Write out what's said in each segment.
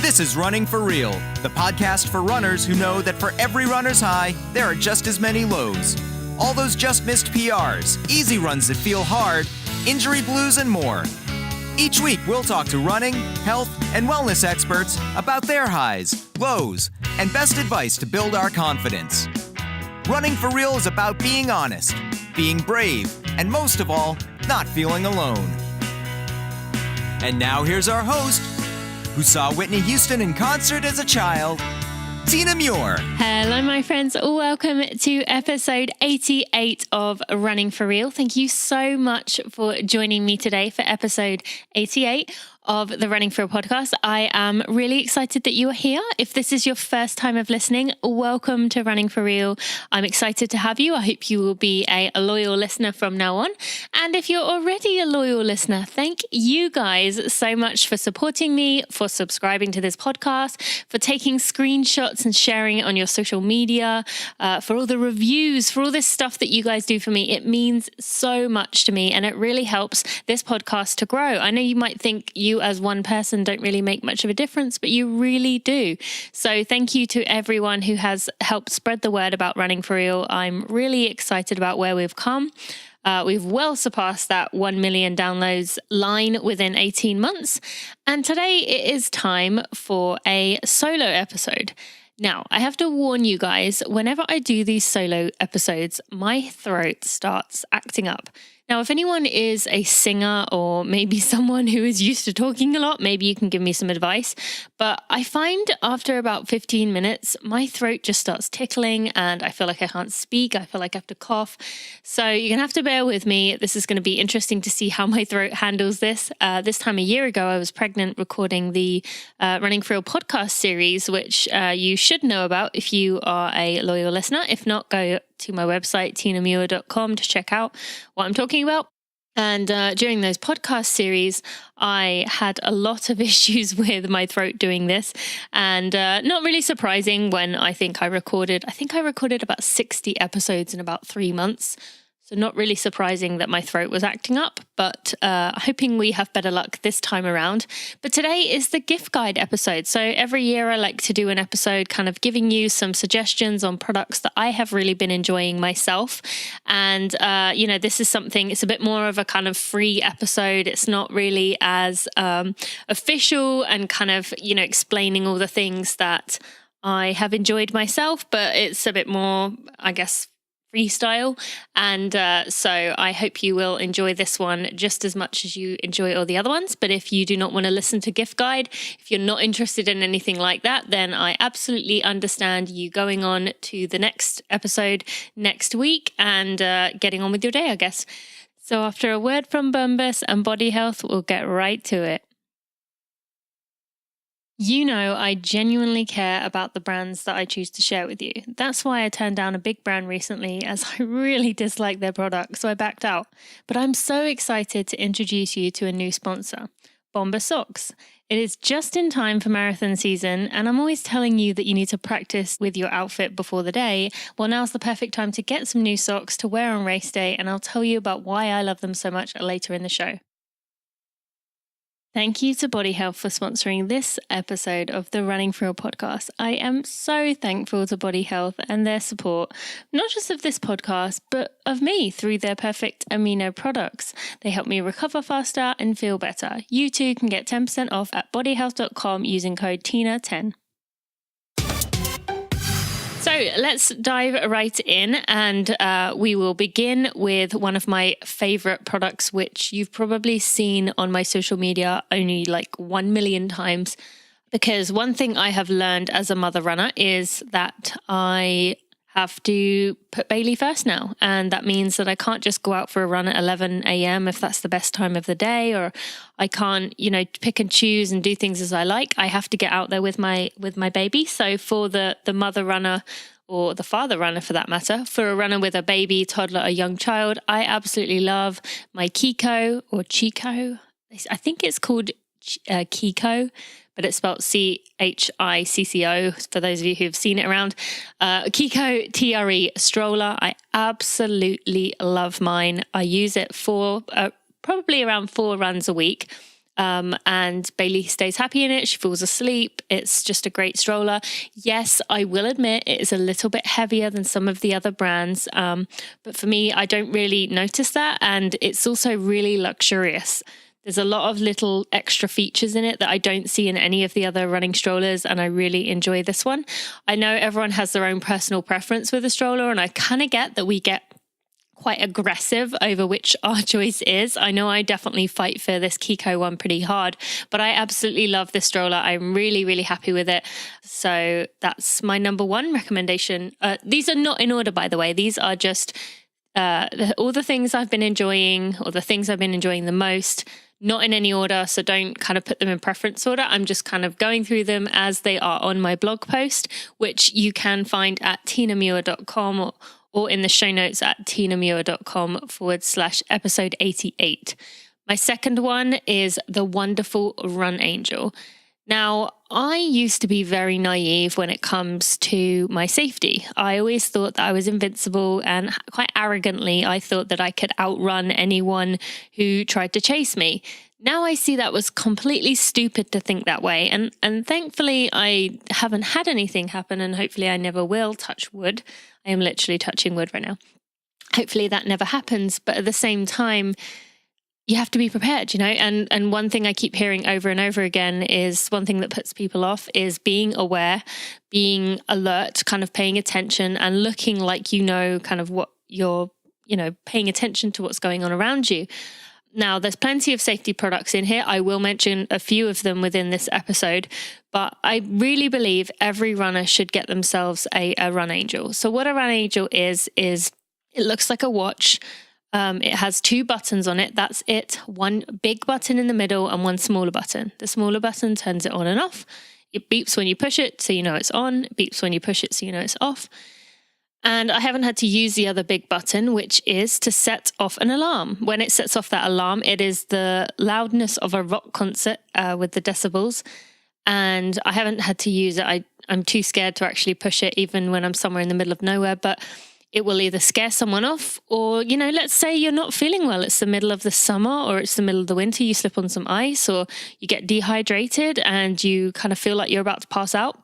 This is Running for Real, the podcast for runners who know that for every runner's high, there are just as many lows. All those just missed PRs, easy runs that feel hard, injury blues, and more. Each week, we'll talk to running, health, and wellness experts about their highs, lows, and best advice to build our confidence. Running for Real is about being honest, being brave, and most of all, not feeling alone. And now here's our host, who saw Whitney Houston in concert as a child, Tina Muir. Hello, my friends. Welcome to episode 88 of Running for Real. Thank you so much for joining me today for episode 88 of the Running for Real podcast. I am really excited that you are here. If this is your first time of listening, welcome to Running for Real. I'm excited to have you. I hope you will be a loyal listener from now on. And if you're already a loyal listener, thank you guys so much for supporting me, for subscribing to this podcast, for taking screenshots and sharing it on your social media, for all the reviews, for all this stuff that you guys do for me. It means so much to me and it really helps this podcast to grow. I know you might think you as one person don't really make much of a difference, but you really do. So thank you to everyone who has helped spread the word about Running for Real. I'm really excited about where we've come. We've well surpassed that 1 million downloads line within 18 months. And today it is time for a solo episode. Now, I have to warn you guys, whenever I do these solo episodes, my throat starts acting up. Now, if anyone is a singer or maybe someone who is used to talking a lot, maybe you can give me some advice. But I find after about 15 minutes, my throat just starts tickling and I feel like I can't speak. I feel like I have to cough. So you're going to have to bear with me. This is going to be interesting to see how my throat handles this. This time a year ago, I was pregnant recording the Running for Real podcast series, which you should know about if you are a loyal listener. If not, go to my website, tinamuir.com, to check out what I'm talking about. And during those podcast series, I had a lot of issues with my throat doing this, and not really surprising when I think I recorded about 60 episodes in about 3 months. So not really surprising that my throat was acting up, but hoping we have better luck this time around. But today is the gift guide episode. So every year I like to do an episode kind of giving you some suggestions on products that I have really been enjoying myself. And, this is something, it's a bit more of a kind of free episode. It's not really as official and kind of, explaining all the things that I have enjoyed myself, but it's a bit more, I guess, freestyle. And so I hope you will enjoy this one just as much as you enjoy all the other ones. But if you do not want to listen to gift guide, if you're not interested in anything like that, then I absolutely understand you going on to the next episode next week and getting on with your day, I guess. So after a word from Bombas and Body Health, we'll get right to it. You know, I genuinely care about the brands that I choose to share with you. That's why I turned down a big brand recently, as I really dislike their product, so I backed out. But I'm so excited to introduce you to a new sponsor, Bombas Socks. It is just in time for marathon season, and I'm always telling you that you need to practice with your outfit before the day. Well, now's the perfect time to get some new socks to wear on race day, and I'll tell you about why I love them so much later in the show. Thank you to Body Health for sponsoring this episode of the Running for Real podcast. I am so thankful to Body Health and their support, not just of this podcast, but of me through their perfect amino products. They help me recover faster and feel better. You too can get 10% off at bodyhealth.com using code TINA10. So let's dive right in, and we will begin with one of my favorite products, which you've probably seen on my social media only like 1 million times. Because one thing I have learned as a mother runner is that I have to put Bailey first now. And that means that I can't just go out for a run at 11 a.m. if that's the best time of the day, or I can't, pick and choose and do things as I like. I have to get out there with my baby. So for the mother runner, or the father runner for that matter, for a runner with a baby, toddler, a young child, I absolutely love my Chicco or Chicco. I think it's called Chicco, but it's spelled Chicco for those of you who've seen it around. Chicco TRE Stroller. I absolutely love mine. I use it for probably around 4 runs a week. And Bailey stays happy in it. She falls asleep. It's just a great stroller. Yes, I will admit it is a little bit heavier than some of the other brands. But for me, I don't really notice that. And it's also really luxurious. There's a lot of little extra features in it that I don't see in any of the other running strollers, and I really enjoy this one. I know everyone has their own personal preference with a stroller, and I kind of get that we get quite aggressive over which our choice is. I know I definitely fight for this Chicco one pretty hard, but I absolutely love this stroller. I'm really, really happy with it. So that's my number one recommendation. These are not in order, by the way. These are just all the things I've been enjoying, or the things I've been enjoying the most. Not in any order, so don't kind of put them in preference order. I'm just kind of going through them as they are on my blog post, which you can find at tinamuir.com or in the show notes at tinamuir.com/episode 88. My second one is the wonderful Run Angel. Now, I used to be very naive when it comes to my safety. I always thought that I was invincible, and quite arrogantly, I thought that I could outrun anyone who tried to chase me. Now I see that was completely stupid to think that way. And thankfully, I haven't had anything happen, and hopefully I never will. Touch wood. I am literally touching wood right now. Hopefully that never happens. But at the same time, you have to be prepared, and one thing I keep hearing over and over again is one thing that puts people off is being aware, being alert, kind of paying attention and looking like kind of what you're, paying attention to what's going on around you. Now, there's plenty of safety products in here. I will mention a few of them within this episode, but I really believe every runner should get themselves a Run Angel. So what a Run Angel is it looks like a watch. It has two buttons on it. That's it. One big button in the middle and one smaller button. The smaller button turns it on and off. It beeps when you push it, so you know it's on. It beeps when you push it, so you know it's off. And I haven't had to use the other big button, which is to set off an alarm. When it sets off that alarm, it is the loudness of a rock concert with the decibels. And I haven't had to use it. I'm too scared to actually push it, even when I'm somewhere in the middle of nowhere. But it will either scare someone off, or, let's say you're not feeling well. It's the middle of the summer or it's the middle of the winter. You slip on some ice or you get dehydrated and you kind of feel like you're about to pass out.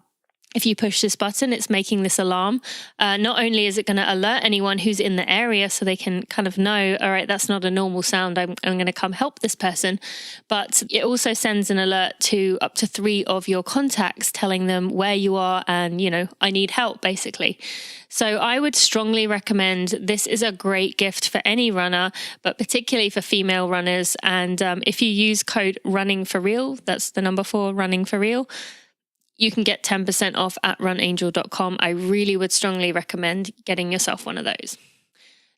If you push this button, it's making this alarm. Not only is it going to alert anyone who's in the area so they can kind of know, all right, that's not a normal sound, I'm going to come help this person. But it also sends an alert to up to 3 of your contacts telling them where you are and, I need help, basically. So I would strongly recommend, this is a great gift for any runner, but particularly for female runners. And if you use code RUNNINGFORREAL, that's the number 4, running for real, you can get 10% off at runangel.com. I really would strongly recommend getting yourself one of those.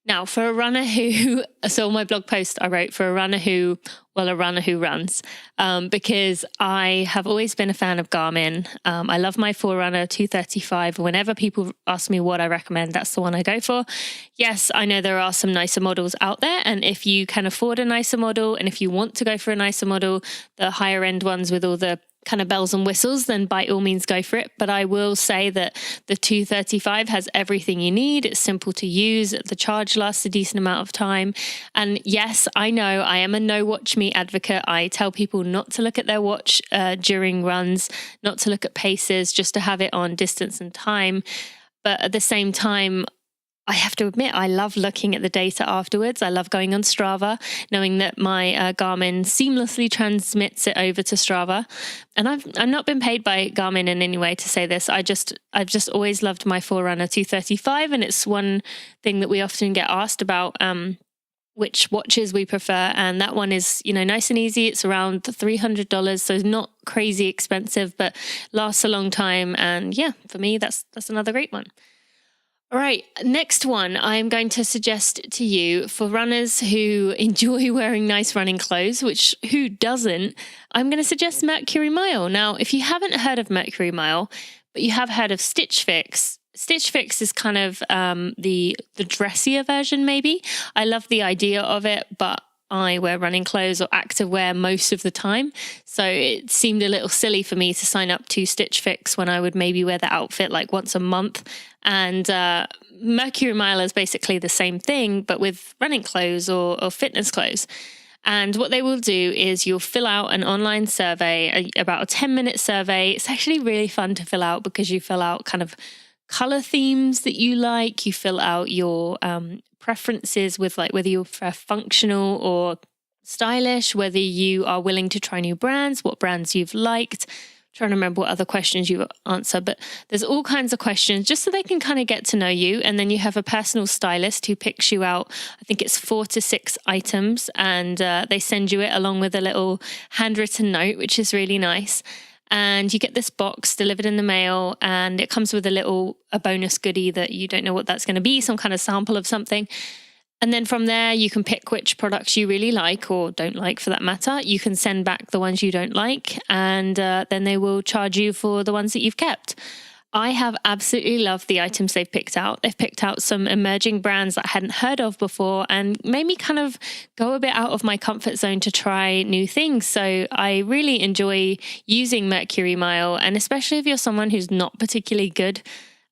Now, for a runner who, so on my blog post I wrote, for a runner who runs, because I have always been a fan of Garmin. I love my Forerunner 235. Whenever people ask me what I recommend, that's the one I go for. Yes, I know there are some nicer models out there, and if you can afford a nicer model, and if you want to go for a nicer model, the higher end ones with all the kind of bells and whistles, then by all means go for it. But I will say that the 235 has everything you need. It's simple to use. The charge lasts a decent amount of time. And yes, I know I am a no watch me advocate. I tell people not to look at their watch during runs, not to look at paces, just to have it on distance and time. But at the same time, I have to admit, I love looking at the data afterwards. I love going on Strava, knowing that my Garmin seamlessly transmits it over to Strava. And I've not been paid by Garmin in any way to say this. I've just always loved my Forerunner 235, and it's one thing that we often get asked about, which watches we prefer. And that one is, nice and easy. It's around $300, so it's not crazy expensive, but lasts a long time. And yeah, for me, that's another great one. All right, next one I'm going to suggest to you for runners who enjoy wearing nice running clothes, which who doesn't, I'm going to suggest Mercury Mile. Now, if you haven't heard of Mercury Mile, but you have heard of Stitch Fix, Stitch Fix is kind of the dressier version, maybe. I love the idea of it, but I wear running clothes or active wear most of the time. So it seemed a little silly for me to sign up to Stitch Fix when I would maybe wear the outfit like once a month. And Mercury Mile is basically the same thing, but with running clothes or fitness clothes. And what they will do is you'll fill out an online survey, about a 10-minute survey. It's actually really fun to fill out because you fill out kind of color themes that you like. You fill out your preferences with like whether you prefer functional or stylish, whether you are willing to try new brands, what brands you've liked. Trying to remember what other questions you answer, but there's all kinds of questions just so they can kind of get to know you. And then you have a personal stylist who picks you out. I think it's 4 to 6 items, and they send you it along with a little handwritten note, which is really nice. And you get this box delivered in the mail, and it comes with a bonus goodie that you don't know what that's going to be, some kind of sample of something. And then from there, you can pick which products you really like or don't like for that matter. You can send back the ones you don't like, and then they will charge you for the ones that you've kept. I have absolutely loved the items they've picked out. They've picked out some emerging brands that I hadn't heard of before and made me kind of go a bit out of my comfort zone to try new things. So I really enjoy using Mercury Mile, and especially if you're someone who's not particularly good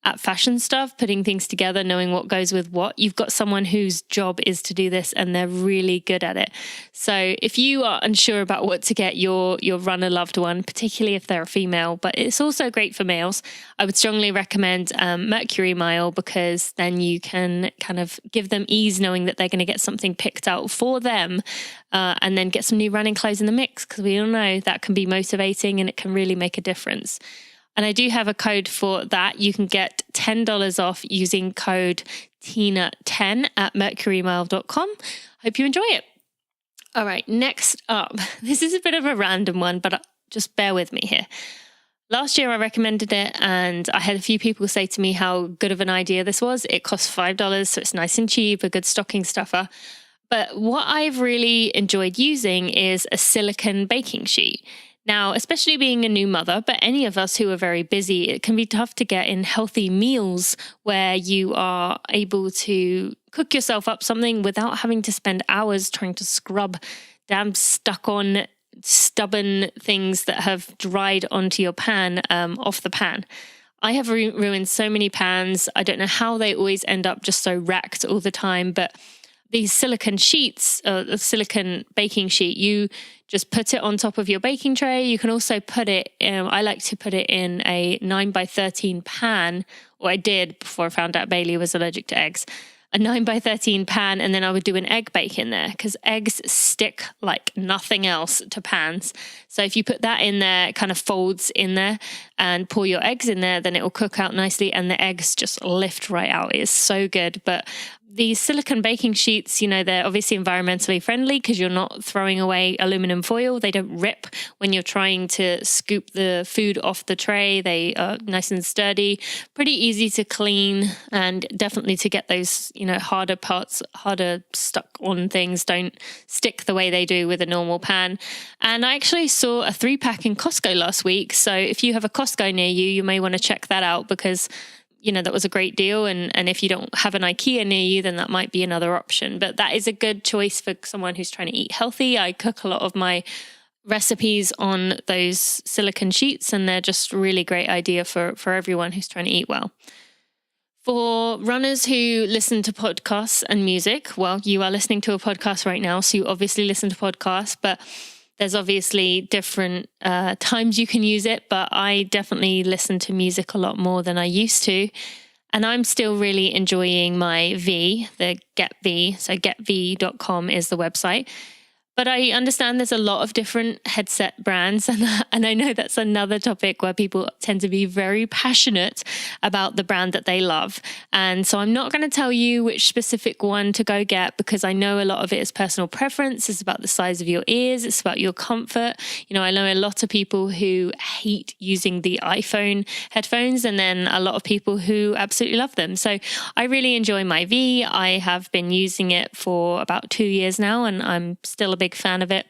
at fashion stuff, putting things together, knowing what goes with what. You've got someone whose job is to do this and they're really good at it. So if you are unsure about what to get your runner loved one, particularly if they're a female, but it's also great for males, I would strongly recommend Mercury Mile, because then you can kind of give them ease knowing that they're going to get something picked out for them, and then get some new running clothes in the mix, because we all know that can be motivating and it can really make a difference. And I do have a code for that. You can get $10 off using code TINA10 at mercurymile.com. Hope you enjoy it. All right, next up. This is a bit of a random one, but just bear with me here. Last year I recommended it, and I had a few people say to me how good of an idea this was. It costs $5, so it's nice and cheap, a good stocking stuffer. But what I've really enjoyed using is a silicone baking sheet. Now, especially being a new mother, but any of us who are very busy, it can be tough to get in healthy meals where you are able to cook yourself up something without having to spend hours trying to scrub damn stuck on stubborn things that have dried onto your pan off the pan. I have ruined so many pans. I don't know how they always end up just so wrecked all the time, but these silicone sheets, a silicone baking sheet, you just put it on top of your baking tray. You can also put it I like to put it in a 9x13 pan, or I did before I found out Bailey was allergic to eggs. A 9x13 pan, and then I would do an egg bake in there, because eggs stick like nothing else to pans. So if you put that in there, it kind of folds in there, and pour your eggs in there, then it will cook out nicely and the eggs just lift right out. It is so good. But these silicone baking sheets, they're obviously environmentally friendly because you're not throwing away aluminum foil. They don't rip when you're trying to scoop the food off the tray. They are nice and sturdy, pretty easy to clean, and definitely to get those, harder parts, harder stuck on things don't stick the way they do with a normal pan. And I actually saw a 3-pack in Costco last week. So if you have a Costco near you, you may want to check that out, because that was a great deal. And if you don't have an Ikea near you, then that might be another option. But that is a good choice for someone who's trying to eat healthy. I cook a lot of my recipes on those silicone sheets, and they're just a really great idea for everyone who's trying to eat well. For runners who listen to podcasts and music, well, you are listening to a podcast right now, so you obviously listen to podcasts, but there's obviously different times you can use it, but I definitely listen to music a lot more than I used to. And I'm still really enjoying my V, the Get V. So getv.com is the website. But I understand there's a lot of different headset brands, and I know that's another topic where people tend to be very passionate about the brand that they love. And so I'm not going to tell you which specific one to go get, because I know a lot of it is personal preference. It's about the size of your ears. It's about your comfort. I know a lot of people who hate using the iPhone headphones, and then a lot of people who absolutely love them. So I really enjoy my V. I have been using it for about 2 years now, and I'm still a big fan of it.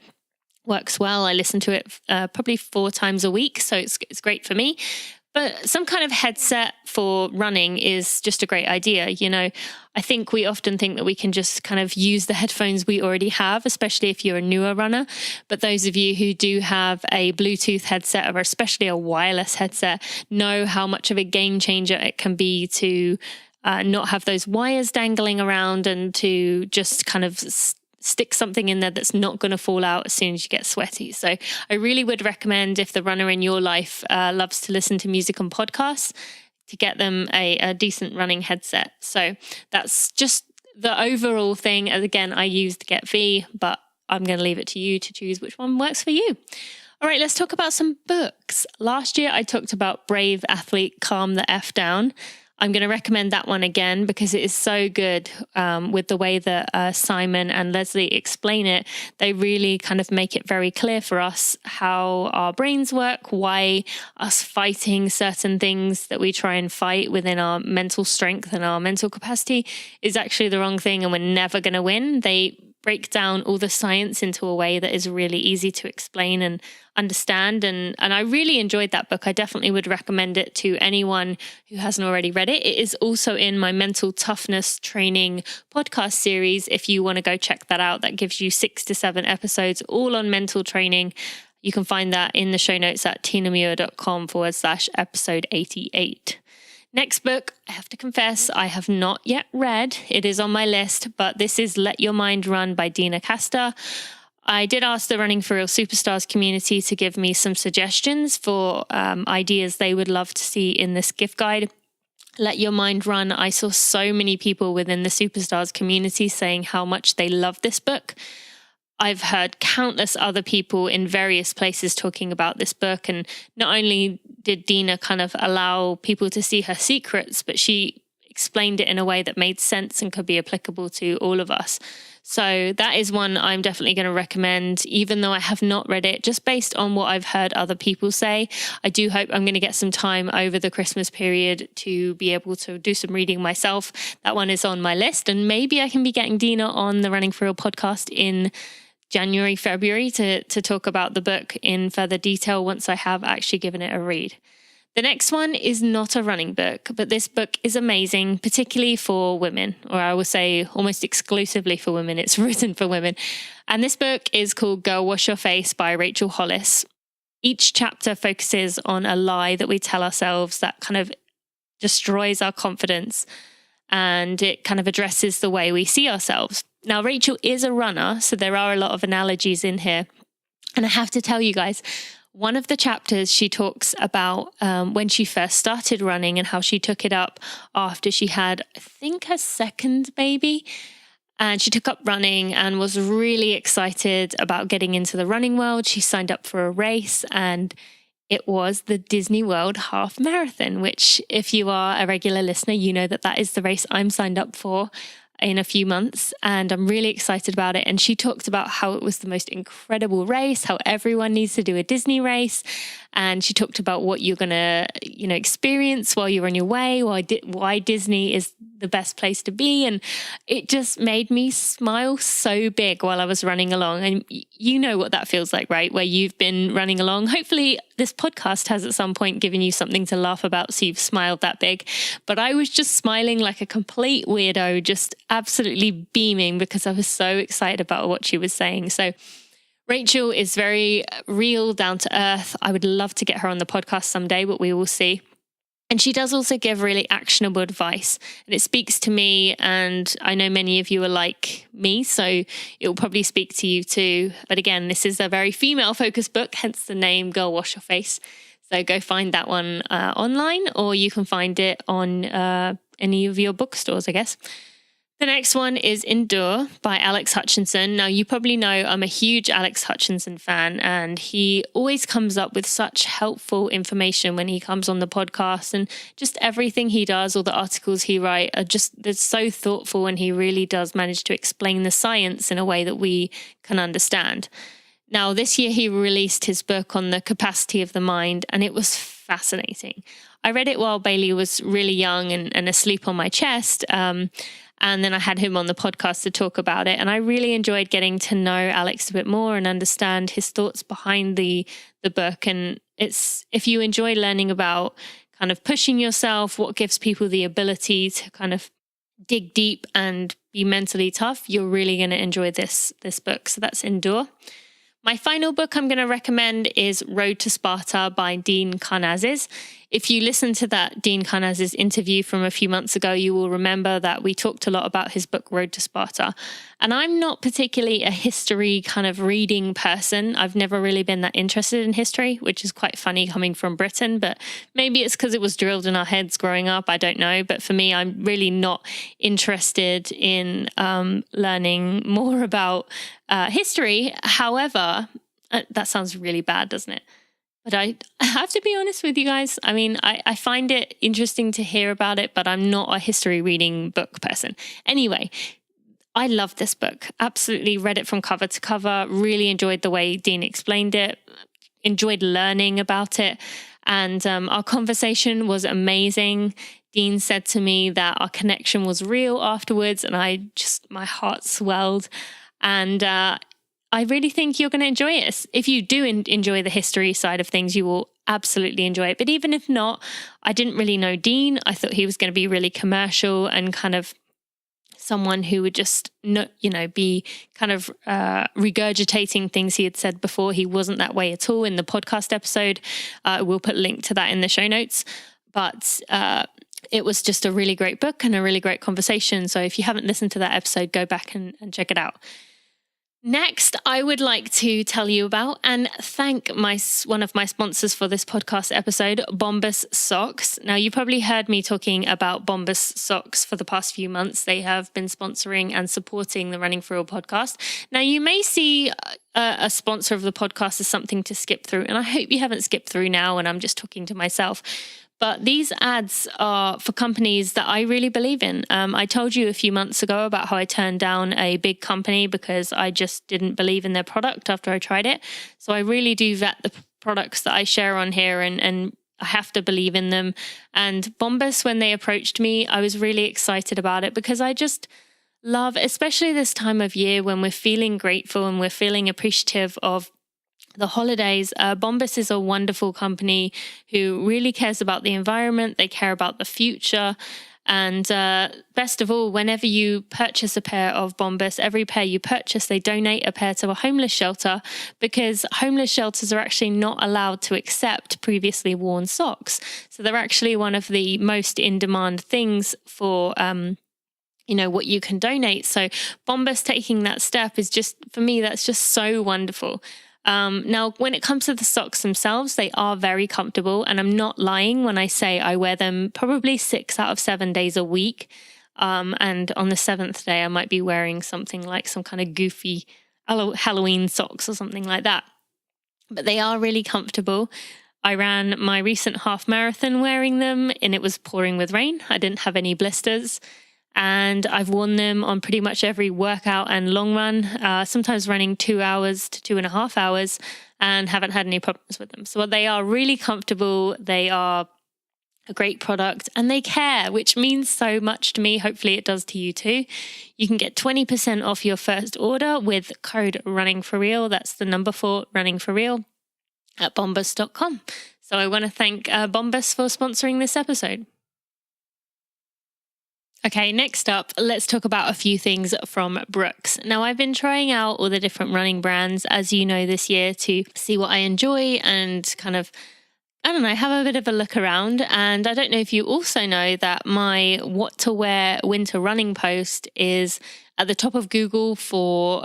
Works well. I listen to it probably 4 times a week, so it's great for me. But some kind of headset for running is just a great idea. I think we often think that we can just kind of use the headphones we already have, especially if you're a newer runner. But those of you who do have a Bluetooth headset, or especially a wireless headset, know how much of a game changer it can be to not have those wires dangling around, and to just kind of stick something in there that's not going to fall out as soon as you get sweaty. So I really would recommend, if the runner in your life loves to listen to music and podcasts, to get them a decent running headset. So that's just the overall thing. And again, I used Get V, but I'm going to leave it to you to choose which one works for you. All right, let's talk about some books. Last year, I talked about Brave Athlete, Calm the F Down. I'm going to recommend that one again because it is so good with the way that Simon and Leslie explain it. They really kind of make it very clear for us how our brains work, why us fighting certain things that we try and fight within our mental strength and our mental capacity is actually the wrong thing and we're never going to win. They break down all the science into a way that is really easy to explain and understand. And I really enjoyed that book. I definitely would recommend it to anyone who hasn't already read it. It is also in my mental toughness training podcast series. If you want to go check that out, that gives you 6 to 7 episodes all on mental training. You can find that in the show notes at tinamuir.com/episode 88. Next book, I have to confess, I have not yet read. It is on my list, but this is Let Your Mind Run by Dina Castor. I did ask the Running for Real Superstars community to give me some suggestions for ideas they would love to see in this gift guide. Let Your Mind Run. I saw so many people within the Superstars community saying how much they love this book. I've heard countless other people in various places talking about this book. And not only did Dina kind of allow people to see her secrets, but she explained it in a way that made sense and could be applicable to all of us. So that is one I'm definitely going to recommend, even though I have not read it, just based on what I've heard other people say. I do hope I'm going to get some time over the Christmas period to be able to do some reading myself. That one is on my list. And maybe I can be getting Dina on the Running for Real podcast in January, February to talk about the book in further detail once I have actually given it a read. The next one is not a running book, but this book is amazing, particularly for women, or I would say almost exclusively for women. It's written for women. And this book is called Girl Wash Your Face by Rachel Hollis. Each chapter focuses on a lie that we tell ourselves that kind of destroys our confidence, and it kind of addresses the way we see ourselves. Now, Rachel is a runner, so there are a lot of analogies in here. And I have to tell you guys, one of the chapters she talks about when she first started running and how she took it up after she had, I think, her second baby. And she took up running and was really excited about getting into the running world. She signed up for a race, and it was the Disney World Half Marathon, which if you are a regular listener, you know that that is the race I'm signed up for in a few months, and I'm really excited about it. And she talked about how it was the most incredible race, how everyone needs to do a Disney race. And she talked about what you're going to, experience while you're on your way, why Disney is the best place to be. And it just made me smile so big while I was running along. And you know what that feels like, right? Where you've been running along. Hopefully this podcast has at some point given you something to laugh about, so you've smiled that big. But I was just smiling like a complete weirdo, just absolutely beaming because I was so excited about what she was saying. So Rachel is very real, down to earth. I would love to get her on the podcast someday, but we will see. And she does also give really actionable advice, and it speaks to me, and I know many of you are like me, so it will probably speak to you too. But again, this is a very female-focused book, hence the name Girl Wash Your Face. So go find that one online, or you can find it on any of your bookstores, I guess. The next one is Endure by Alex Hutchinson. Now, you probably know I'm a huge Alex Hutchinson fan, and he always comes up with such helpful information when he comes on the podcast, and just everything he does, all the articles he writes they're so thoughtful, and he really does manage to explain the science in a way that we can understand. Now, this year he released his book on the capacity of the mind, and it was fascinating. I read it while Bailey was really young and asleep on my chest. And then I had him on the podcast to talk about it. And I really enjoyed getting to know Alex a bit more and understand his thoughts behind the book. And if you enjoy learning about kind of pushing yourself, what gives people the ability to kind of dig deep and be mentally tough, you're really going to enjoy this book. So that's Endure. My final book I'm going to recommend is Road to Sparta by Dean Karnazes. if you listen to that Dean Karnazes interview from a few months ago, you will remember that we talked a lot about his book, Road to Sparta. And I'm not particularly a history kind of reading person. I've never really been that interested in history, which is quite funny coming from Britain, but maybe it's because it was drilled in our heads growing up. I don't know. But for me, I'm really not interested in learning more about history. However, that sounds really bad, doesn't it? But I have to be honest with you guys. I mean, I find it interesting to hear about it, but I'm not a history reading book person. Anyway, I loved this book. Absolutely read it from cover to cover. Really enjoyed the way Dean explained it. Enjoyed learning about it. And our conversation was amazing. Dean said to me that our connection was real afterwards, and my heart swelled. And I really think you're going to enjoy it. If you do enjoy the history side of things, you will absolutely enjoy it. But even if not, I didn't really know Dean. I thought he was going to be really commercial and kind of someone who would just, be kind of regurgitating things he had said before. He wasn't that way at all in the podcast episode. We'll put a link to that in the show notes. But it was just a really great book and a really great conversation. So if you haven't listened to that episode, go back and check it out. Next, I would like to tell you about and thank one of my sponsors for this podcast episode, Bombas Socks. Now, you probably heard me talking about Bombas Socks for the past few months. They have been sponsoring and supporting the Running For Real podcast. Now, you may see a sponsor of the podcast as something to skip through, and I hope you haven't skipped through now and I'm just talking to myself. But these ads are for companies that I really believe in. I told you a few months ago about how I turned down a big company because I just didn't believe in their product after I tried it. So I really do vet the products that I share on here and I have to believe in them. And Bombas, when they approached me, I was really excited about it because I just love, especially this time of year when we're feeling grateful and we're feeling appreciative of the holidays. Bombas is a wonderful company who really cares about the environment. They care about the future. And best of all, whenever you purchase a pair of Bombas, every pair you purchase, they donate a pair to a homeless shelter because homeless shelters are actually not allowed to accept previously worn socks. So they're actually one of the most in-demand things for what you can donate. So Bombas taking that step is just, for me, that's just so wonderful. Now, when it comes to the socks themselves, they are very comfortable, and I'm not lying when I say I wear them probably 6 out of 7 days a week. And on the 7th day, I might be wearing something like some kind of goofy Halloween socks or something like that. But they are really comfortable. I ran my recent half marathon wearing them, and it was pouring with rain. I didn't have any blisters. And I've worn them on pretty much every workout and long run, sometimes running 2 hours to 2.5 hours, and haven't had any problems with them. So they are really comfortable. They are a great product and they care, which means so much to me. Hopefully it does to you too. You can get 20% off your first order with code Running For Real. That's the number 4 Running For Real at bombas.com. So I want to thank Bombas for sponsoring this episode. Okay, next up, let's talk about a few things from Brooks. Now, I've been trying out all the different running brands, as you know, this year to see what I enjoy and kind of, have a bit of a look around. And I don't know if you also know that my what to wear winter running post is at the top of Google for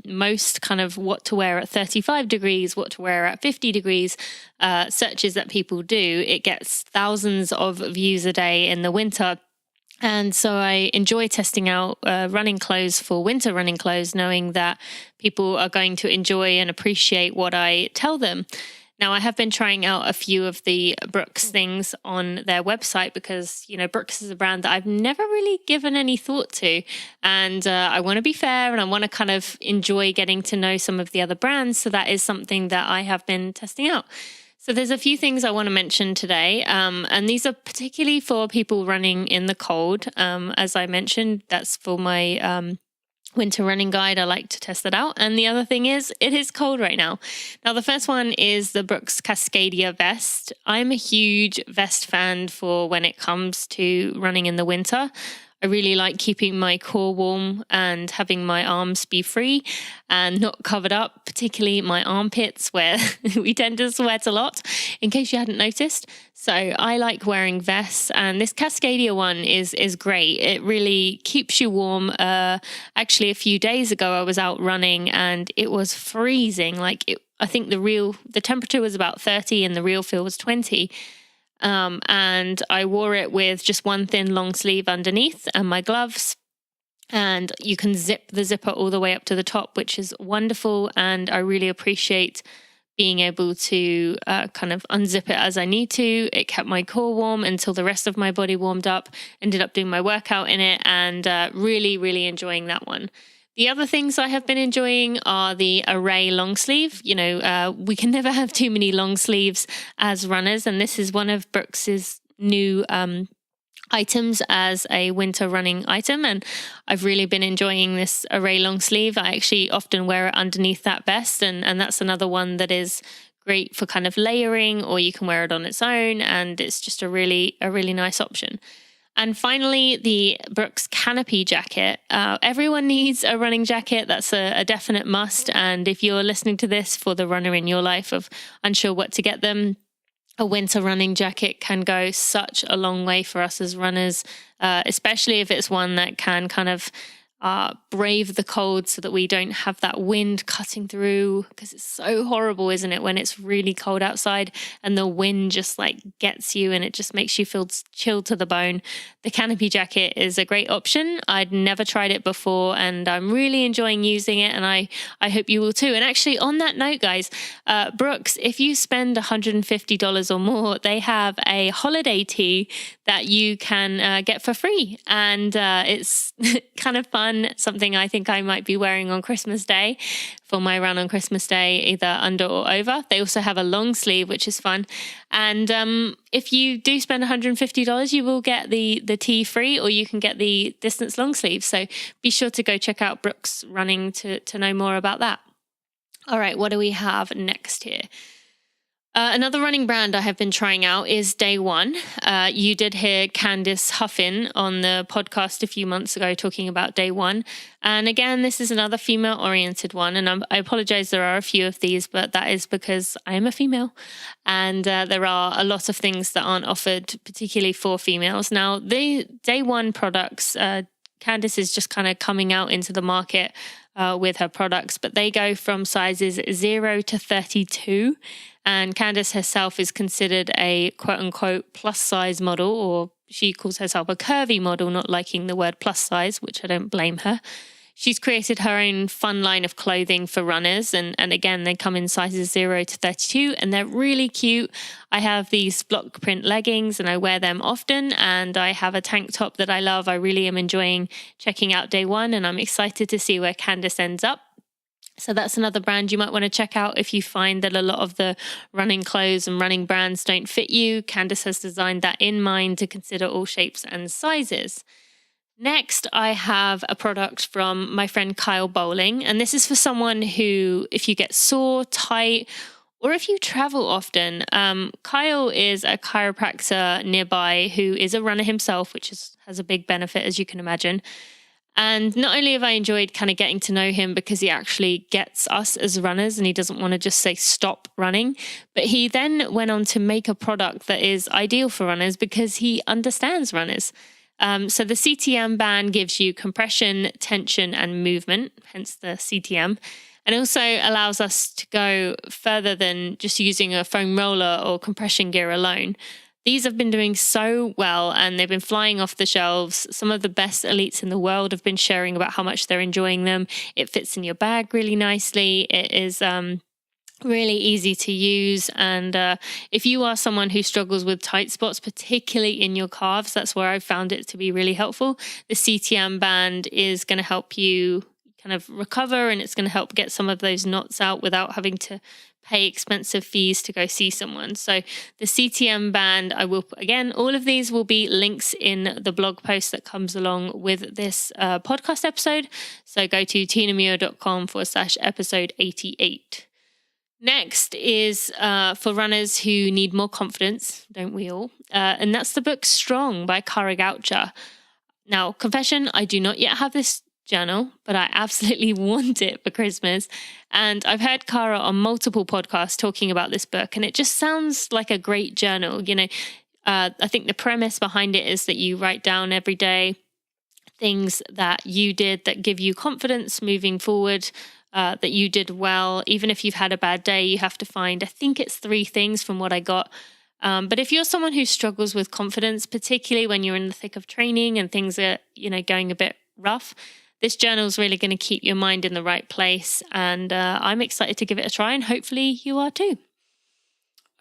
most kind of what to wear at 35 degrees, what to wear at 50 degrees searches that people do. It gets thousands of views a day in the winter. And so I enjoy testing out running clothes for winter running clothes, knowing that people are going to enjoy and appreciate what I tell them. Now, I have been trying out a few of the Brooks things on their website because, Brooks is a brand that I've never really given any thought to. And I want to be fair and I want to kind of enjoy getting to know some of the other brands. So that is something that I have been testing out. So there's a few things I want to mention today, and these are particularly for people running in the cold. As I mentioned, that's for my winter running guide. I like to test that out. And the other thing is, it is cold right now. Now, the first one is the Brooks Cascadia vest. I'm a huge vest fan for when it comes to running in the winter. I really like keeping my core warm and having my arms be free and not covered up, particularly my armpits where we tend to sweat a lot, in case you hadn't noticed. So I like wearing vests, and this Cascadia one is great. It really keeps you warm. Actually, a few days ago, I was out running and it was freezing. I think the temperature was about 30 and the real feel was 20. And I wore it with just one thin long sleeve underneath and my gloves. And you can zip the zipper all the way up to the top, which is wonderful. And I really appreciate being able to kind of unzip it as I need to. It kept my core warm until the rest of my body warmed up. Ended up doing my workout in it, and really, really enjoying that one. The other things I have been enjoying are the Array long sleeve. We can never have too many long sleeves as runners, and this is one of Brooks's new items as a winter running item, and I've really been enjoying this Array long sleeve. I actually often wear it underneath that vest, and that's another one that is great for kind of layering, or you can wear it on its own, and it's just a really nice option. And finally, the Brooks Canopy jacket. Everyone needs a running jacket. That's a definite must. And if you're listening to this for the runner in your life of unsure what to get them, a winter running jacket can go such a long way for us as runners, especially if it's one that can kind of brave the cold so that we don't have that wind cutting through, because it's so horrible, isn't it, when it's really cold outside and the wind just gets you and it just makes you feel chilled to the bone. The Canopy jacket is a great option. I'd never tried it before and I'm really enjoying using it, and I hope you will too. And actually, on that note, guys, Brooks, if you spend $150 or more, they have a holiday tee that you can get for free, and it's kind of fun. Something I think I might be wearing on Christmas Day for my run on Christmas Day, either under or over. They also have a long sleeve, which is fun. And if you do spend $150, you will get the tee free, or you can get the distance long sleeve. So be sure to go check out Brooks Running to know more about that. All right, what do we have next here? Another running brand I have been trying out is Day One. You did hear Candice Huffin on the podcast a few months ago talking about Day One. And again, this is another female-oriented one. And I apologize, there are a few of these, but that is because I am a female. And there are a lot of things that aren't offered, particularly for females. Now, the Day One products, Candice is just kind of coming out into the market with her products, but they go from sizes 0 to 32. And Candice herself is considered a quote-unquote plus-size model, or she calls herself a curvy model, not liking the word plus size, which I don't blame her. She's created her own fun line of clothing for runners, and again, they come in sizes 0 to 32, and they're really cute. I have these block print leggings, and I wear them often, and I have a tank top that I love. I really am enjoying checking out Day One, and I'm excited to see where Candice ends up. So that's another brand you might want to check out if you find that a lot of the running clothes and running brands don't fit you. Candice has designed that in mind to consider all shapes and sizes. Next, I have a product from my friend Kyle Bowling, and this is for someone who, if you get sore, tight, or if you travel often. Kyle is a chiropractor nearby who is a runner himself, which has a big benefit, as you can imagine. And not only have I enjoyed kind of getting to know him because he actually gets us as runners and he doesn't want to just say stop running, but he then went on to make a product that is ideal for runners because he understands runners. So the CTM band gives you compression, tension, and movement, hence the CTM. And also allows us to go further than just using a foam roller or compression gear alone. These have been doing so well and they've been flying off the shelves. Some of the best elites in the world have been sharing about how much they're enjoying them. It fits in your bag really nicely. It is really easy to use. And if you are someone who struggles with tight spots, particularly in your calves, that's where I found it to be really helpful. The CTM band is going to help you kind of recover, and it's going to help get some of those knots out without having to pay expensive fees to go see someone. So the CTM band, again, all of these will be links in the blog post that comes along with this podcast episode. So go to tinamuir.com/episode 88. Next is for runners who need more confidence, don't we all? And that's the book Strong by Kara Goucher. Now, confession, I do not yet have this journal, but I absolutely want it for Christmas. And I've heard Cara on multiple podcasts talking about this book, and it just sounds like a great journal. I think the premise behind it is that you write down every day things that you did that give you confidence moving forward, that you did well. Even if you've had a bad day, you have to find, I think it's 3 things from what I got. But if you're someone who struggles with confidence, particularly when you're in the thick of training and things are, going a bit rough, this journal is really going to keep your mind in the right place. And I'm excited to give it a try, and hopefully you are too.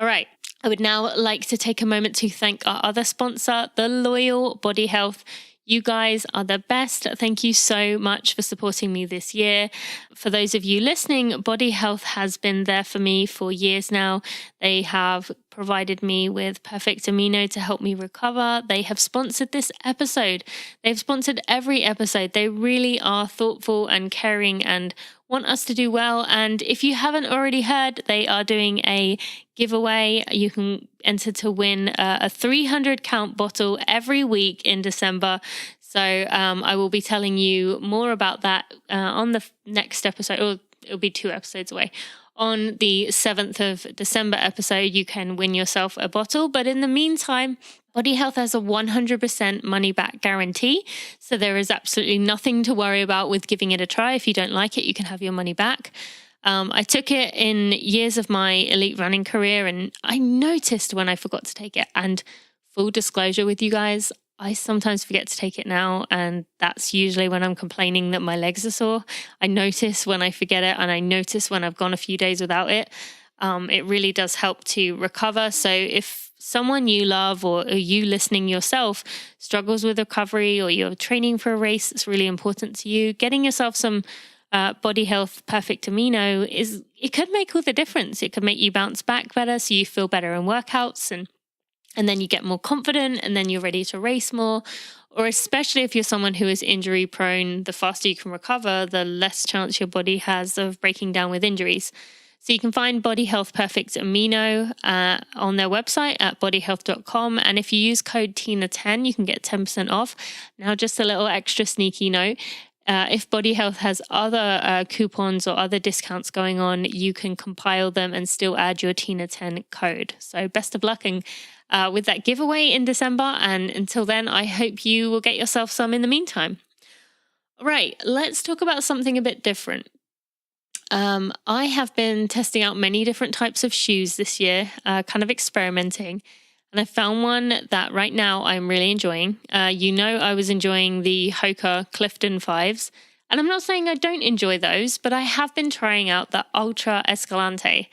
All right. I would now like to take a moment to thank our other sponsor, the loyal Body Health. You guys are the best. Thank you so much for supporting me this year. For those of you listening, Body Health has been there for me for years now. They have provided me with Perfect Amino to help me recover. They have sponsored this episode. They've sponsored every episode. They really are thoughtful and caring and want us to do well. And if you haven't already heard, they are doing a giveaway. You can enter to win a 300 count bottle every week in December. So I will be telling you more about that on the next episode, or it'll be 2 episodes away. On the 7th of December episode, you can win yourself a bottle. But in the meantime, Body Health has a 100% money back guarantee. So there is absolutely nothing to worry about with giving it a try. If you don't like it, you can have your money back. I took it in years of my elite running career, and I noticed when I forgot to take it. And full disclosure with you guys, I sometimes forget to take it now, and that's usually when I'm complaining that my legs are sore. I notice when I forget it, and I notice when I've gone a few days without it. It really does help to recover. So if someone you love, or you listening yourself, struggles with recovery, or you're training for a race that's really important to you, getting yourself some Body Health Perfect Amino it could make all the difference. It could make you bounce back better, so you feel better in workouts, and then you get more confident, and then you're ready to race more. Or especially if you're someone who is injury prone, the faster you can recover, the less chance your body has of breaking down with injuries. So you can find Body Health Perfect Amino on their website at bodyhealth.com. And if you use code TINA10, you can get 10% off. Now, just a little extra sneaky note. If Body Health has other coupons or other discounts going on, you can compile them and still add your TINA10 code. So best of luck with that giveaway in December. And until then, I hope you will get yourself some in the meantime. All right, let's talk about something a bit different. I have been testing out many different types of shoes this year, kind of experimenting. And I found one that right now I'm really enjoying. I was enjoying the Hoka Clifton 5s. And I'm not saying I don't enjoy those, but I have been trying out the Ultra Escalante.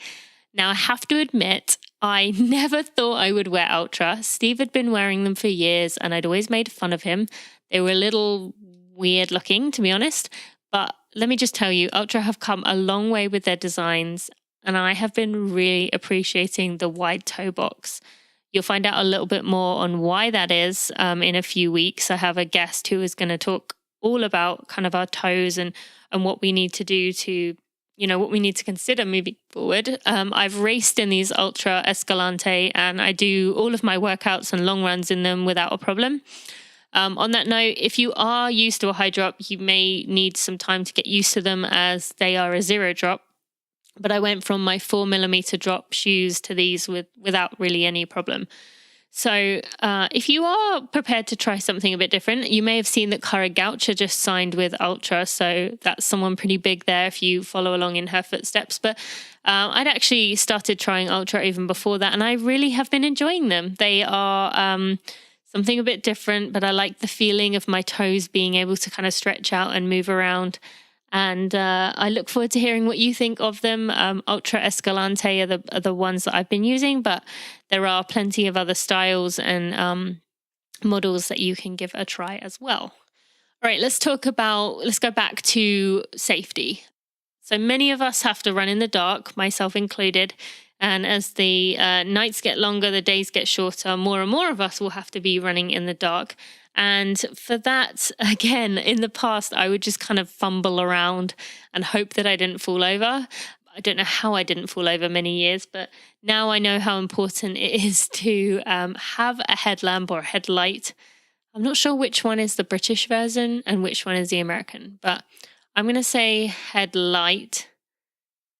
Now, I have to admit, I never thought I would wear Ultra. Steve had been wearing them for years, and I'd always made fun of him. They were a little weird looking, to be honest. But let me just tell you, Ultra have come a long way with their designs, and I have been really appreciating the wide toe box. You'll find out a little bit more on why that is in a few weeks. I have a guest who is going to talk all about kind of our toes and what we need to do to, what we need to consider moving forward. I've raced in these Ultra Escalante, and I do all of my workouts and long runs in them without a problem. On that note, if you are used to a high drop, you may need some time to get used to them as they are a 0 drop. But I went from my 4mm drop shoes to these without really any problem. So if you are prepared to try something a bit different, you may have seen that Cara Goucher just signed with Ultra. So that's someone pretty big there if you follow along in her footsteps. But I'd actually started trying Ultra even before that, and I really have been enjoying them. They are something a bit different, but I like the feeling of my toes being able to kind of stretch out and move around. And I look forward to hearing what you think of them. Ultra Escalante are the ones that I've been using, but there are plenty of other styles and models that you can give a try as well. All right, let's go back to safety. So many of us have to run in the dark, myself included. And as the nights get longer, the days get shorter, more and more of us will have to be running in the dark. And for that, again, in the past, I would just kind of fumble around and hope that I didn't fall over. I don't know how I didn't fall over many years, but now I know how important it is to have a headlamp or a headlight. I'm not sure which one is the British version and which one is the American, but I'm going to say headlight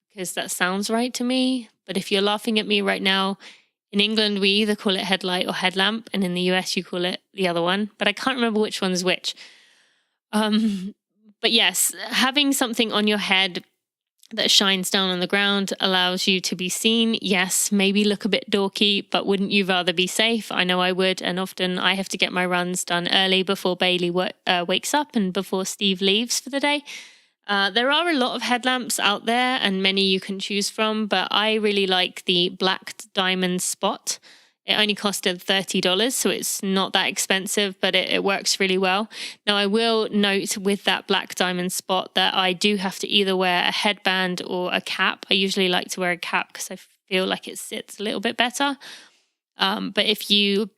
because that sounds right to me. But if you're laughing at me right now, in England, we either call it headlight or headlamp, and in the US, you call it the other one. But I can't remember which one's which. But yes, having something on your head that shines down on the ground allows you to be seen. Yes, maybe look a bit dorky, but wouldn't you rather be safe? I know I would, and often I have to get my runs done early before Bailey wakes up and before Steve leaves for the day. There are a lot of headlamps out there and many you can choose from, but I really like the Black Diamond Spot. It only costed $30, so it's not that expensive, but it works really well. Now, I will note with that Black Diamond Spot that I do have to either wear a headband or a cap. I usually like to wear a cap because I feel like it sits a little bit better. But if you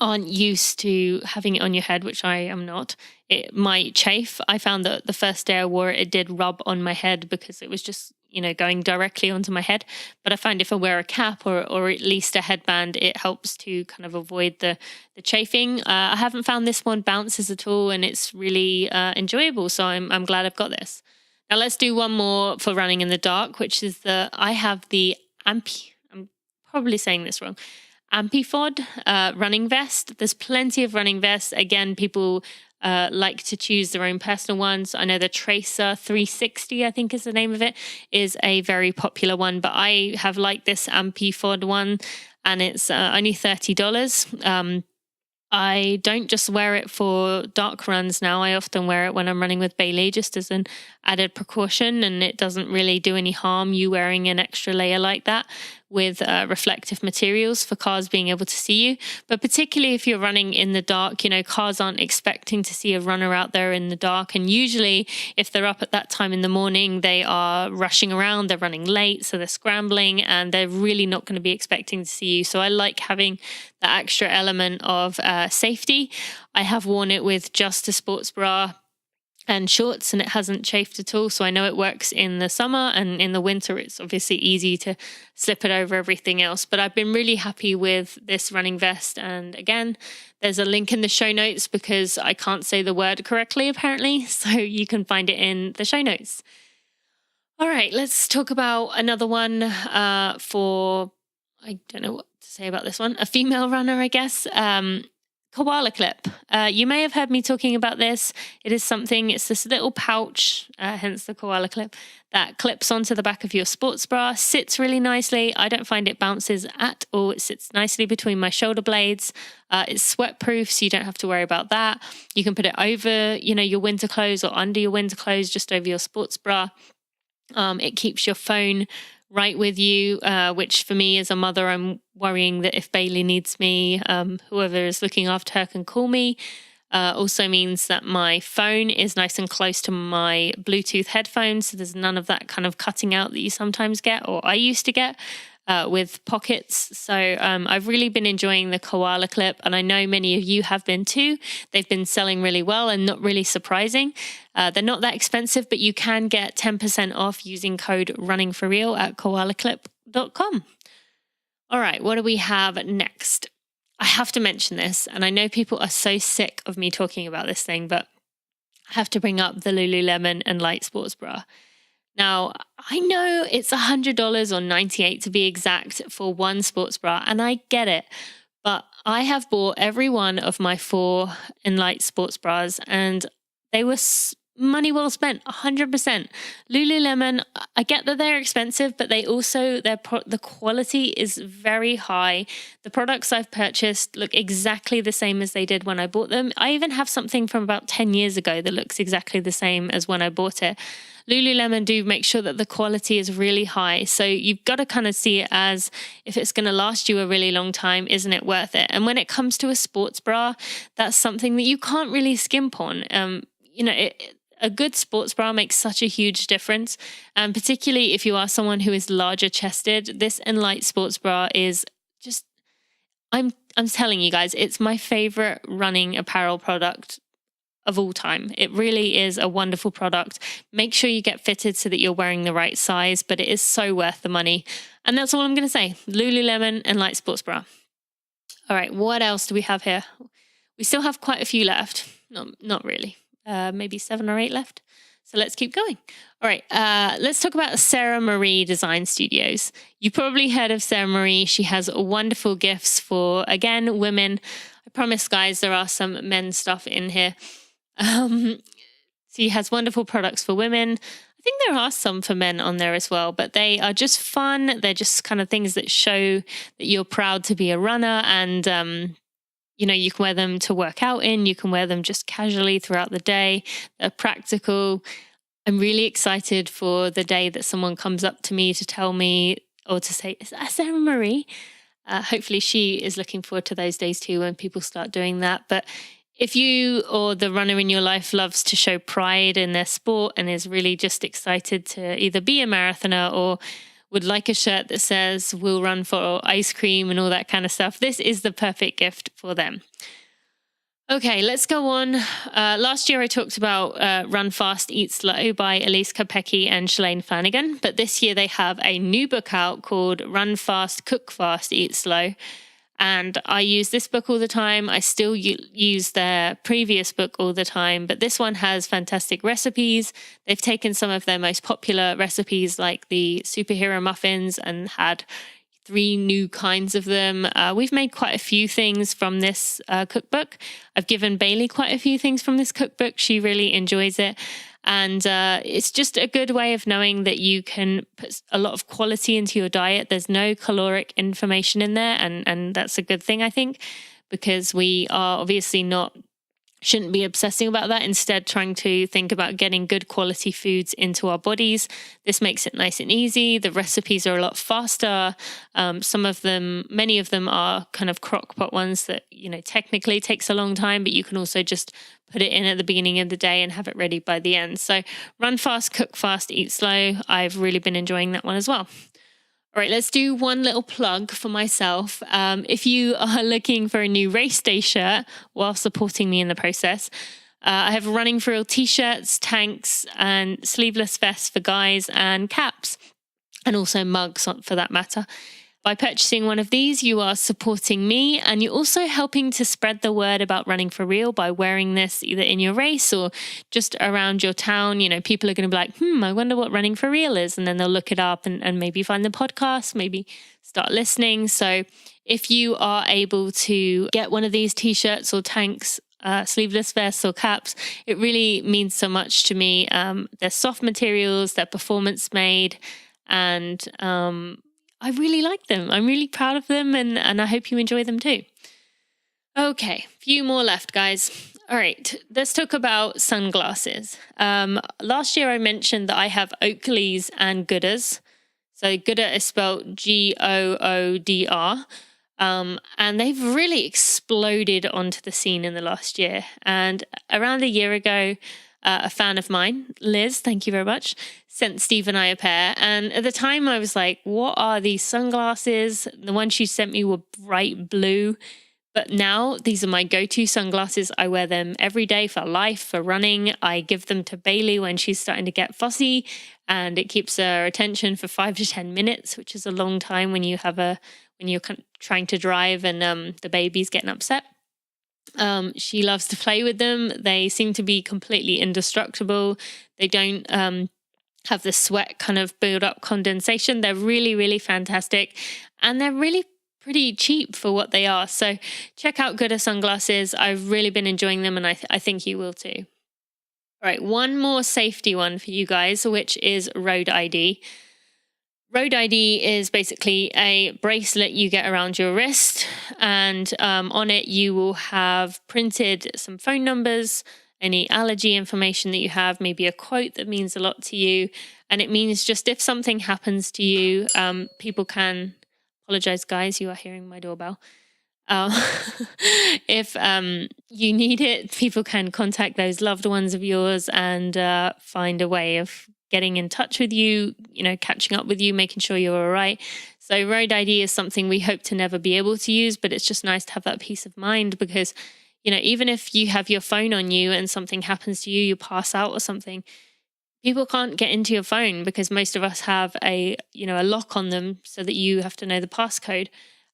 aren't used to having it on your head, which I am not, it might chafe. I found that the first day I wore it, it did rub on my head because it was just, going directly onto my head. But I find if I wear a cap or at least a headband, it helps to kind of avoid the chafing. I haven't found this one bounces at all, and it's really enjoyable. So I'm glad I've got this. Now let's do one more for running in the dark, which is I have the I'm probably saying this wrong. Ampifod running vest. There's plenty of running vests. Again, people like to choose their own personal ones. I know the Tracer 360, I think is the name of it, is a very popular one, but I have liked this Ampifod one, and it's only $30. I don't just wear it for dark runs now. I often wear it when I'm running with Bailey just as an added precaution, and it doesn't really do any harm you wearing an extra layer like that with reflective materials for cars being able to see you. But particularly if you're running in the dark, cars aren't expecting to see a runner out there in the dark. And usually if they're up at that time in the morning, they are rushing around, they're running late, so they're scrambling, and they're really not going to be expecting to see you. So I like having that extra element of safety. I have worn it with just a sports bra and shorts, and it hasn't chafed at all. So I know it works in the summer, and in the winter it's obviously easy to slip it over everything else. But I've been really happy with this running vest. And again, there's a link in the show notes because I can't say the word correctly apparently, so you can find it in the show notes. All right, let's talk about another one for, I don't know what to say about this one, a female runner, I guess. Koala clip. You may have heard me talking about this. It's this little pouch, hence the koala clip, that clips onto the back of your sports bra, sits really nicely. I don't find it bounces at all. It sits nicely between my shoulder blades. It's sweat proof, so you don't have to worry about that. You can put it over, your winter clothes or under your winter clothes, just over your sports bra. It keeps your phone right with you, which for me as a mother, I'm worrying that if Bailey needs me, whoever is looking after her can call me. Also means that my phone is nice and close to my Bluetooth headphones, so there's none of that kind of cutting out that you sometimes get, or I used to get with pockets. So I've really been enjoying the koala clip, and I know many of you have been too. They've been selling really well and not really surprising. They're not that expensive, but you can get 10% off using code runningforreal at koalaclip.com. All right, what do we have next? I have to mention this, and I know people are so sick of me talking about this thing, but I have to bring up the Lululemon and Light Sports Bra. Now, I know it's $100 or $98 to be exact for one sports bra, and I get it, but I have bought every one of my 4 Enlight sports bras, and they were money well spent, 100%. Lululemon, I get that they're expensive, but they also, the quality is very high. The products I've purchased look exactly the same as they did when I bought them. I even have something from about 10 years ago that looks exactly the same as when I bought it. Lululemon do make sure that the quality is really high. So you've got to kind of see it as, if it's going to last you a really long time, isn't it worth it? And when it comes to a sports bra, that's something that you can't really skimp on. A good sports bra makes such a huge difference. And particularly if you are someone who is larger chested, this Enlight sports bra is just, I'm telling you guys, it's my favorite running apparel product of all time. It really is a wonderful product. Make sure you get fitted so that you're wearing the right size, but it is so worth the money. And that's all I'm going to say. Lululemon and Light Sports Bra. All right, what else do we have here? We still have quite a few left. Not really. Maybe 7 or 8 left. So let's keep going. All right, let's talk about Sarah Marie Design Studios. You probably heard of Sarah Marie. She has wonderful gifts for, again, women. I promise, guys, there are some men's stuff in here. She has wonderful products for women. I think there are some for men on there as well, but they are just fun. They're just kind of things that show that you're proud to be a runner, and you can wear them to work out in. You can wear them just casually throughout the day. They're practical. I'm really excited for the day that someone comes up to me to tell me or to say, "Is that Sarah Marie?" Hopefully she is looking forward to those days too when people start doing that. But if you or the runner in your life loves to show pride in their sport and is really just excited to either be a marathoner or would like a shirt that says "We'll run for ice cream" and all that kind of stuff, this is the perfect gift for them. Okay, let's go on. Last year I talked about Run Fast, Eat Slow by Elise Kopecky and Shalane Flanagan, but this year they have a new book out called Run Fast, Cook Fast, Eat Slow. And I use this book all the time. I still use their previous book all the time, but this one has fantastic recipes. They've taken some of their most popular recipes like the superhero muffins and had 3 new kinds of them. We've made quite a few things from this cookbook. I've given Bailey quite a few things from this cookbook. She really enjoys it. And it's just a good way of knowing that you can put a lot of quality into your diet. There's no caloric information in there. And that's a good thing, I think, because we are obviously shouldn't be obsessing about that. Instead, trying to think about getting good quality foods into our bodies. This makes it nice and easy. The recipes are a lot faster. Many of them are kind of crock pot ones that, technically takes a long time, but you can also just put it in at the beginning of the day and have it ready by the end. So Run Fast, Cook Fast, Eat Slow. I've really been enjoying that one as well. All right, let's do one little plug for myself. If you are looking for a new race day shirt while supporting me in the process, I have Running For Real t-shirts, tanks, and sleeveless vests for guys and caps, and also mugs for that matter. By purchasing one of these, you are supporting me, and you're also helping to spread the word about Running For Real by wearing this either in your race or just around your town. People are going to be like, I wonder what Running For Real is. And then they'll look it up and maybe find the podcast, maybe start listening. So if you are able to get one of these t-shirts or tanks, sleeveless vests or caps, it really means so much to me. They're soft materials, they're performance made, and I really like them. I'm really proud of them, and I hope you enjoy them too. Okay, few more left, guys. All right, let's talk about sunglasses. Last year I mentioned that I have Oakleys and Gooders. So Gooder is spelled Goodr. And they've really exploded onto the scene in the last year. And around a year ago, a fan of mine, Liz, thank you very much, sent Steve and I a pair. And at the time I was like, what are these sunglasses? The ones she sent me were bright blue. But now these are my go-to sunglasses. I wear them every day for life, for running. I give them to Bailey when she's starting to get fussy, and it keeps her attention for 5 to 10 minutes, which is a long time when you're trying to drive and the baby's getting upset. She loves to play with them. They seem to be completely indestructible. They don't have the sweat kind of build up condensation. They're really, really fantastic. And they're really pretty cheap for what they are. So check out Gooder sunglasses. I've really been enjoying them, and I think you will too. All right, one more safety one for you guys, which is Road ID. Road ID is basically a bracelet you get around your wrist, and on it you will have printed some phone numbers, any allergy information that you have, maybe a quote that means a lot to you. And it means just if something happens to you, people can... Apologize, guys, you are hearing my doorbell. If you need it, people can contact those loved ones of yours and find a way of getting in touch with you, catching up with you, making sure you're all right. So Road ID is something we hope to never be able to use, but it's just nice to have that peace of mind because, even if you have your phone on you and something happens to you, you pass out or something, people can't get into your phone because most of us have a lock on them so that you have to know the passcode.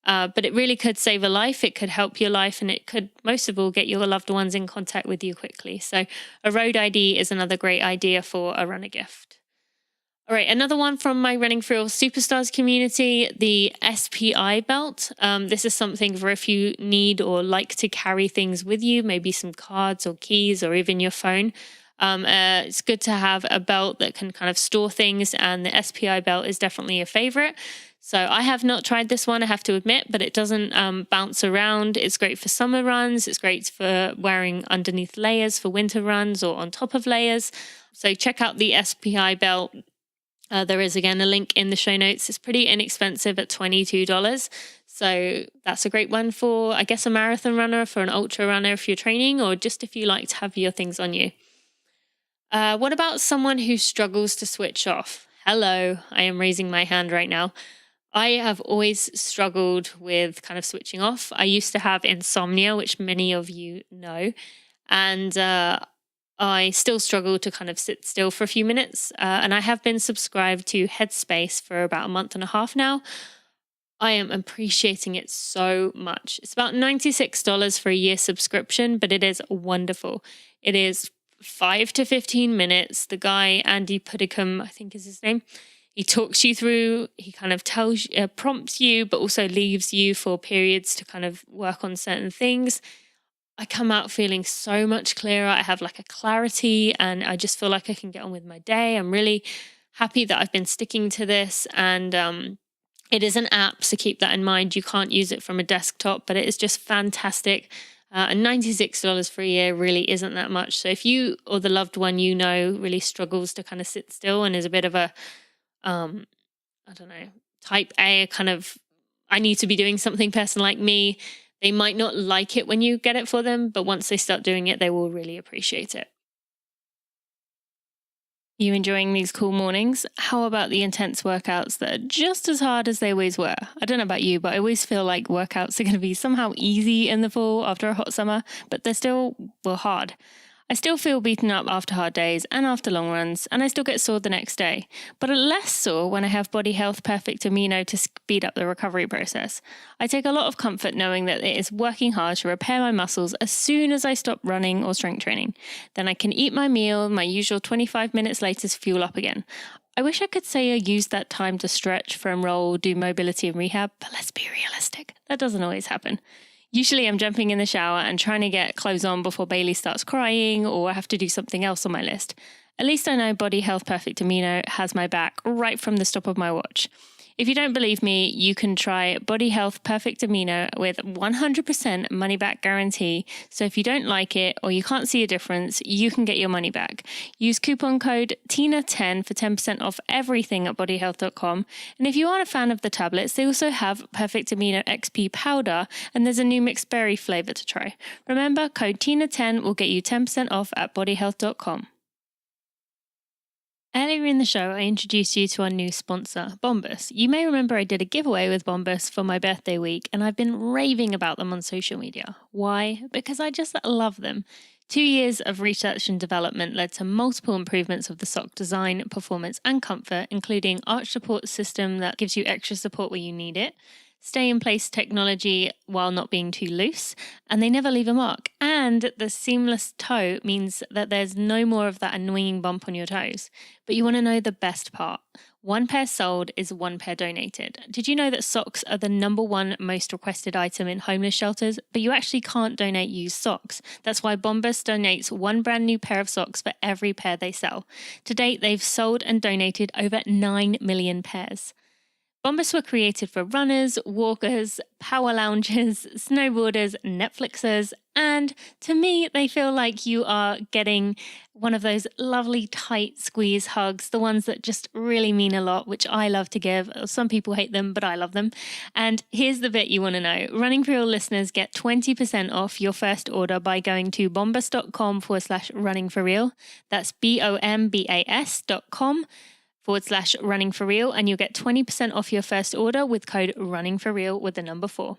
But it really could save a life. It could help your life, and it could, most of all, get your loved ones in contact with you quickly. So a road ID is another great idea for a runner gift. All right, another one from my Running For Real Superstars community, the SPI belt. This is something for if you need or like to carry things with you, maybe some cards or keys or even your phone. It's good to have a belt that can kind of store things, and the SPI belt is definitely a favorite. So I have not tried this one, I have to admit, but it doesn't bounce around. It's great for summer runs. It's great for wearing underneath layers for winter runs or on top of layers. So check out the SPI belt. There is, again, a link in the show notes. It's pretty inexpensive at $22. So that's a great one for, I guess, a marathon runner, for an ultra runner if you're training, or just if you like to have your things on you. What about someone who struggles to switch off? Hello, I am raising my hand right now. I have always struggled with kind of switching off. I used to have insomnia, which many of you know, and I still struggle to kind of sit still for a few minutes. And I have been subscribed to Headspace for about a month and a half now. I am appreciating it so much. It's about $96 for a year subscription, but it is wonderful. It is 5 to 15 minutes. The guy, Andy Puddicombe, I think is his name, he talks you through, he kind of prompts you, but also leaves you for periods to kind of work on certain things. I come out feeling so much clearer. I have like a clarity, and I just feel like I can get on with my day. I'm really happy that I've been sticking to this. And it is an app, so keep that in mind. You can't use it from a desktop, but it is just fantastic. And $96 for a year really isn't that much. So if you or the loved one you know really struggles to kind of sit still and is a bit of a, I don't know, type A, kind of, I need to be doing something person like me, they might not like it when you get it for them, but once they start doing it, they will really appreciate it. You enjoying these cool mornings? How about the intense workouts that are just as hard as they always were? I don't know about you, but I always feel like workouts are going to be somehow easy in the fall after a hot summer, but they're still, well, hard. I still feel beaten up after hard days and after long runs, and I still get sore the next day, but less sore when I have Body Health Perfect Amino to speed up the recovery process. I take a lot of comfort knowing that it is working hard to repair my muscles as soon as I stop running or strength training. Then I can eat my meal, my usual 25 minutes later to fuel up again. I wish I could say I used that time to stretch, foam roll, do mobility and rehab, but let's be realistic. That doesn't always happen. Usually I'm jumping in the shower and trying to get clothes on before Bailey starts crying, or I have to do something else on my list. At least I know Body Health Perfect Amino has my back right from the stop of my watch. If you don't believe me, you can try Body Health Perfect Amino with 100% money back guarantee. So if you don't like it or you can't see a difference, you can get your money back. Use coupon code TINA10 for 10% off everything at bodyhealth.com. And if you aren't a fan of the tablets, they also have Perfect Amino XP powder, and there's a new mixed berry flavor to try. Remember, code TINA10 will get you 10% off at bodyhealth.com. Earlier in the show, I introduced you to our new sponsor, Bombas. You may remember I did a giveaway with Bombas for my birthday week, and I've been raving about them on social media. Why? Because I just love them. 2 years of research and development led to multiple improvements of the sock design, performance, and comfort, including arch support system that gives you extra support where you need it, stay-in-place technology while not being too loose, and they never leave a mark. And the seamless toe means that there's no more of that annoying bump on your toes. But you want to know the best part. 1 pair sold is 1 pair donated. Did you know that socks are the #1 most requested item in homeless shelters? But you actually can't donate used socks. That's why Bombas donates 1 brand new pair of socks for every pair they sell. To date, they've sold and donated over 9 million pairs. Bombas were created for runners, walkers, power loungers, snowboarders, Netflixers, and to me, they feel like you are getting one of those lovely tight squeeze hugs, the ones that just really mean a lot, which I love to give. Some people hate them, but I love them. And here's the bit you want to know. Running For Real listeners get 20% off your first order by going to bombas.com/runningforreal. That's BOMBAS.com/runningforreal, and you'll get 20% off your first order with code runningforreal with the number 4.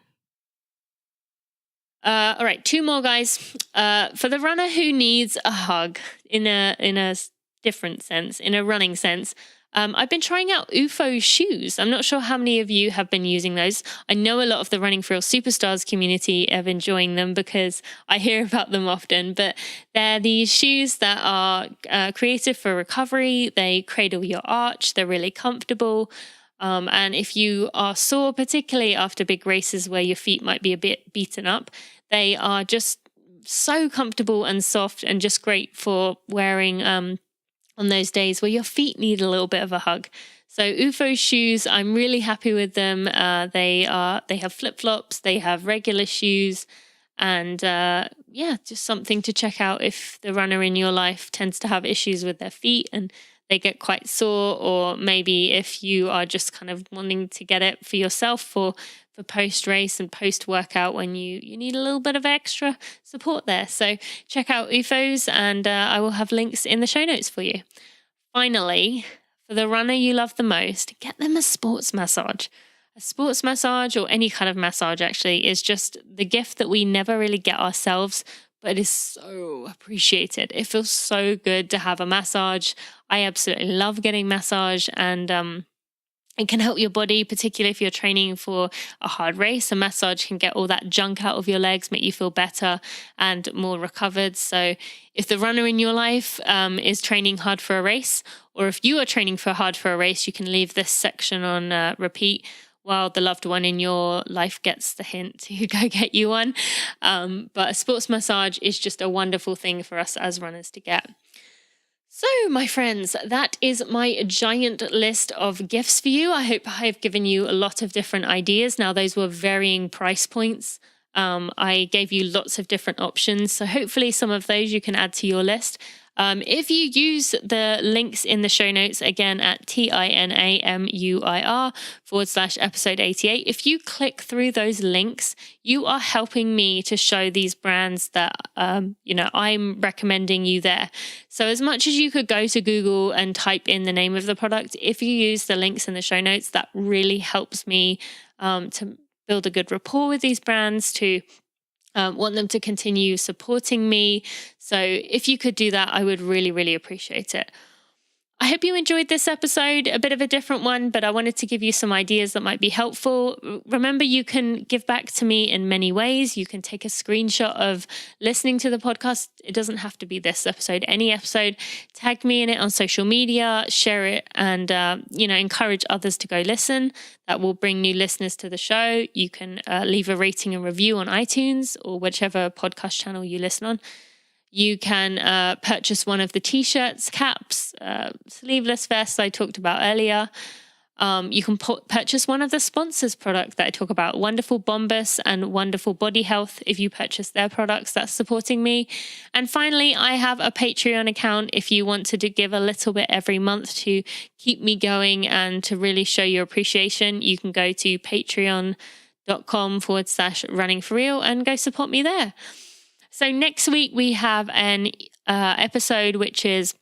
All right, 2 more, guys. For the runner who needs a hug in a different sense, in a running sense, I've been trying out UFO shoes. I'm not sure how many of you have been using those. I know a lot of the Running for Real Superstars community have enjoying them because I hear about them often, but they're these shoes that are created for recovery. They cradle your arch. They're really comfortable. And if you are sore, particularly after big races where your feet might be a bit beaten up, they are just so comfortable and soft and just great for wearing on those days where your feet need a little bit of a hug. So UFO shoes, I'm really happy with them. They have flip-flops, they have regular shoes, and just something to check out if the runner in your life tends to have issues with their feet and they get quite sore, or maybe if you are just kind of wanting to get it for yourself for post-race and post-workout when you need a little bit of extra support there. So check out UFOs, and I will have links in the show notes for you. Finally, for the runner you love the most, get them a sports massage. A sports massage, or any kind of massage actually, is just the gift that we never really get ourselves, but it is so appreciated. It feels so good to have a massage. I absolutely love getting massage, and it can help your body, particularly if you're training for a hard race. A massage can get all that junk out of your legs, make you feel better and more recovered. So if the runner in your life is training hard for a race, or if you are training hard for a race, you can leave this section on repeat while the loved one in your life gets the hint to go get you one. But a sports massage is just a wonderful thing for us as runners to get. So, my friends, that is my giant list of gifts for you. I hope I have given you a lot of different ideas. Now, those were varying price points. I gave you lots of different options. So hopefully some of those you can add to your list. If you use the links in the show notes, again at TINAMUIR/episode 88, if you click through those links, you are helping me to show these brands that, I'm recommending you there. So as much as you could go to Google and type in the name of the product, if you use the links in the show notes, that really helps me to build a good rapport with these brands, to want them to continue supporting me. So if you could do that, I would really, really appreciate it. I hope you enjoyed this episode, a bit of a different one, but I wanted to give you some ideas that might be helpful. Remember, you can give back to me in many ways. You can take a screenshot of listening to the podcast. It doesn't have to be this episode, any episode. Tag me in it on social media, share it, and encourage others to go listen. That will bring new listeners to the show. You can leave a rating and review on iTunes or whichever podcast channel you listen on. You can purchase one of the t-shirts, caps, sleeveless vests I talked about earlier. You can purchase one of the sponsors' product that I talk about, Wonderful Bombas and Wonderful Body Health. If you purchase their products, that's supporting me. And finally, I have a Patreon account if you want to give a little bit every month to keep me going and to really show your appreciation. You can go to patreon.com/running for real and go support me there. So next week we have an episode which is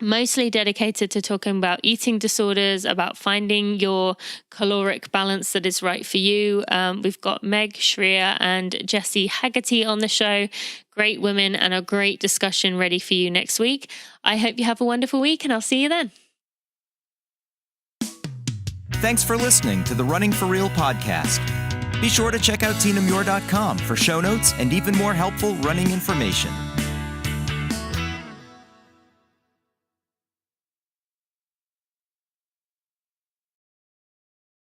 mostly dedicated to talking about eating disorders, about finding your caloric balance that is right for you. We've got Meg Schreier and Jessie Haggerty on the show. Great women, and a great discussion ready for you next week. I hope you have a wonderful week, and I'll see you then. Thanks for listening to the Running for Real podcast. Be sure to check out tinamuir.com for show notes and even more helpful running information.